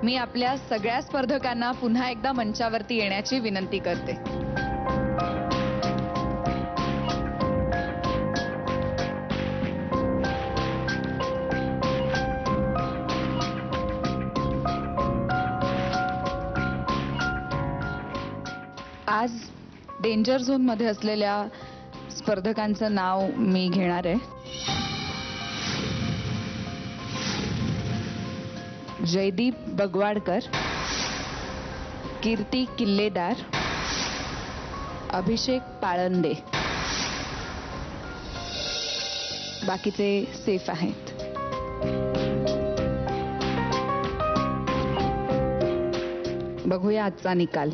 मी आपल्या सगळ्या स्पर्धकांना पुन्हा एकदा मंचावरती येण्याची विनंती करते. आज डेंजर झोन मध्ये असलेल्या स्पर्धकांचं नाव मी घेणार आहे. जयदीप बगवाडकर, कीर्ती किल्लेदार, अभिषेक पाळंदे. बाकीचे सेफ आहेत. बघूया आजचा निकाल.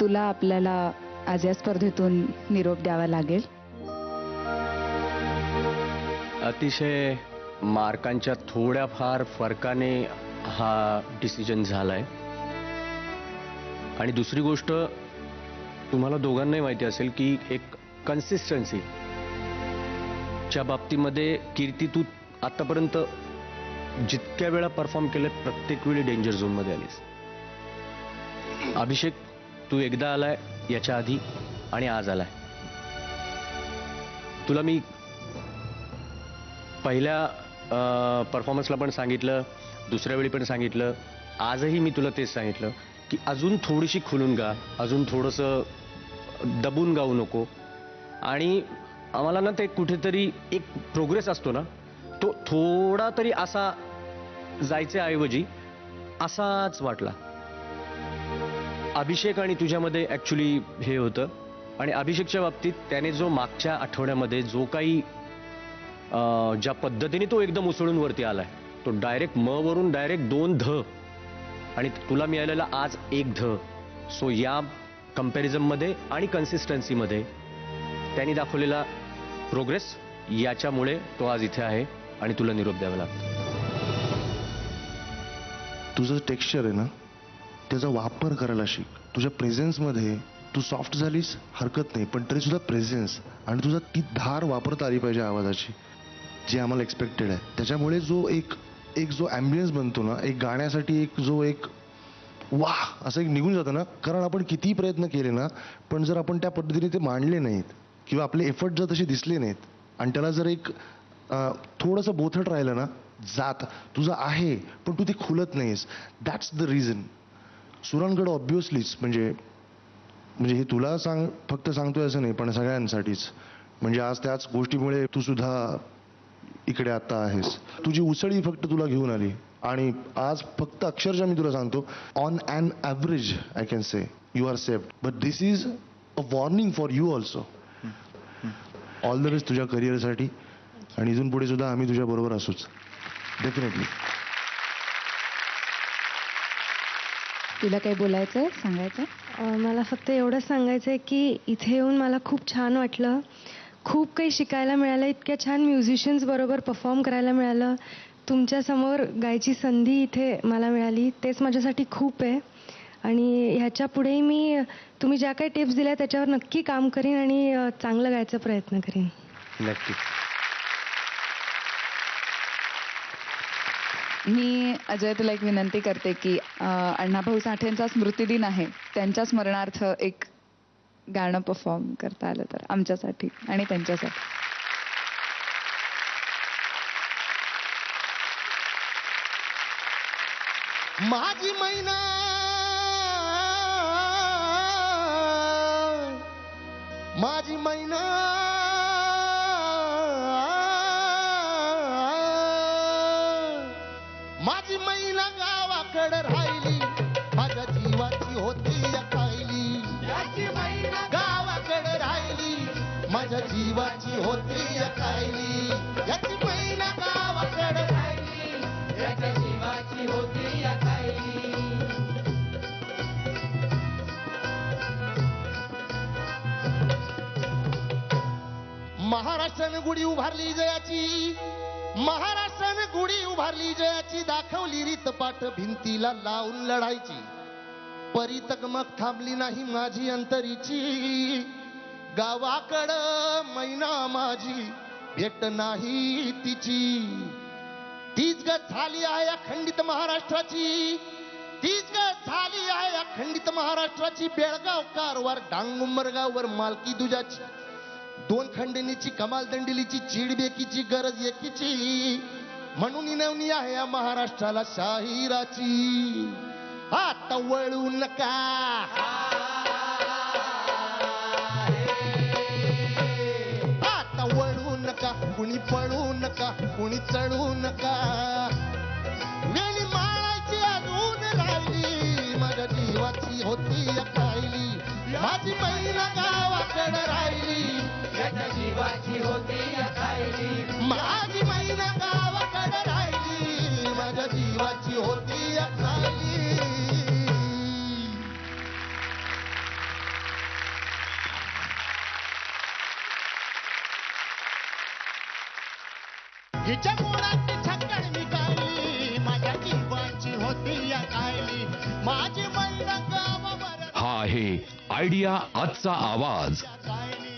तुला आपल्याला आज या स्पर्धेतून निरोप द्यावा लागेल. अतिशय मार्कांच्या थोड्याफार फरकाने हा डिसिजन झालाय. आणि दुसरी गोष्ट तुम्हाला दोघांनाही माहिती असेल की एक कन्सिस्टन्सी च्या बाबतीमध्ये कीर्ती, तू आतापर्यंत जितक्या वेळा परफॉर्म केलं प्रत्येक वेळी डेंजर झोन मध्ये आलीस. अभिषेक, तू एकदा आलाय याच्या आधी आणि आज आलाय. तुला मी पहिल्या परफॉर्मन्सला पण सांगितलं, दुसऱ्या वेळी पण सांगितलं, आजही मी तुला तेच सांगितलं की अजून थोडीशी खुलून गा, अजून थोडंसं दबून गाऊ नको. आणि आम्हाला ना ते कुठेतरी एक प्रोग्रेस असतो ना, तो थोडा तरी असा जायच्या ऐवजी असाच वाटला. अभिषेक आणि तुझ्यामध्ये ऍक्च्युली हे होतं. आणि अभिषेकच्या बाबतीत त्याने जो मागच्या आठवड्यामध्ये जो काही ज्या पद्धतीने तो एकदम उसळून वरती आलाय, तो डायरेक्ट म वरून डायरेक्ट 2 ध आणि तुला मिळालेला आज 1 ध. सो या कंपॅरिझनमध्ये आणि कन्सिस्टन्सीमध्ये त्यांनी दाखवलेला प्रोग्रेस, याच्यामुळे तो आज इथे आहे आणि तुला निरोप द्यावा लागतो. तुझं टेक्स्चर आहे ना, त्याचा वापर करायला शिक. तुझ्या प्रेझेन्समध्ये तू सॉफ्ट झालीस हरकत नाही, पण तरी सुद्धा प्रेझेन्स आणि तुझा ती धार वापरता आली पाहिजे आवाजाची, जी आम्हाला एक्सपेक्टेड आहे. त्याच्यामुळे जो एक जो ॲम्बियन्स बनतो ना, एक गाण्यासाठी एक वाह असं एक निघून जातं ना. कारण आपण कितीही प्रयत्न केले ना, पण जर आपण त्या पद्धतीने ते मांडले नाहीत किंवा आपले एफर्ट जर तसे दिसले नाहीत आणि त्याला जर एक थोडंसं बोथट राहिलं ना, जात तुझं आहे पण तू ते खुलत नाहीस. That's the reason. सुरांकडे ऑब्व्हियसलीच म्हणजे हे तुला फक्त सांगतोय असं नाही, पण सगळ्यांसाठीच. म्हणजे आज त्याच गोष्टीमुळे तू सुद्धा इकडे आता आहेस. तुझी उसळी फक्त तुला घेऊन आली. आणि आज फक्त अक्षरशः मी तुला सांगतो, on an average I can say you are saved, but this is a warning for you also. All the best तुझ्या करिअरसाठी. आणि इथून पुढे सुद्धा आम्ही तुझ्या बरोबर असूच डेफिनेटली. तुला काही बोलायचंय, सांगायचं? मला फक्त एवढंच सांगायचं आहे की इथे येऊन मला खूप छान वाटलं. खूप काही शिकायला मिळालं. इतक्या छान म्युझिशियन्स बरोबर परफॉर्म करायला मिळालं. तुमच्यासमोर गायची संधी इथे मला मिळाली, तेच माझ्यासाठी खूप आहे. आणि ह्याच्या पुढेही मी तुम्ही ज्या काही टिप्स दिल्या त्याच्यावर नक्की काम करीन आणि चांगलं गायचा प्रयत्न करीन. नक्की. मी अजय तुला एक विनंती करते की अण्णाभाऊ साठेंचा स्मृतिदिन आहे, त्यांच्या स्मरणार्थ एक गाणं परफॉर्म करता आलं तर आमच्यासाठी आणि त्यांच्यासाठी. माझी मैना माझी मैना माझी मैना गावाकडे राहिली, माझ्या जीव होती अकायली, गावाकडे राहिली माझ्या जीवाची होती अकायली. याची मैना गावाकडे राहिली, याच्या जीवाची होती अकायली. महाराष्ट्रानं गुढी उभारली जयाची, महाराष्ट्रानं गुढी उभारली जयाची, दाखवली रीतपाठ भिंतीला लावून लढायची. परितक मग थांबली नाही माझी अंतरीची, गावाकडं मैना माझी भेट नाही तिची. तीच गत झाली आहे अखंडित महाराष्ट्राची, तीच गत झाली आहे अखंडित महाराष्ट्राची. बेळगाव कारवार डांगुंबरगाववर मालकी दुजाची, दोन खंडणीची कमाल दंडिलीची, चिडबेकीची गरज एकीची. म्हणून नवनी आहे या महाराष्ट्राला शाहिराची. आता वळू नका, आता वळू नका, कुणी पळू नका, कुणी चढू नका. वेली माळायची अजून राहिली, माझ्या जीवाची होती अकायली. माझी मैना गावाकडे राहिली, याच्या जीवाची होती अकायली. माझी मैना गावाकडे राहिली, माझ्या जीवाची होती अकायली. हिच्या मोराची छक्कण मी गायली, माझ्या जीवाची होती अकायली. माझी मैना गावावर हा आहे आयडिया आजचा आवाज. अकायली.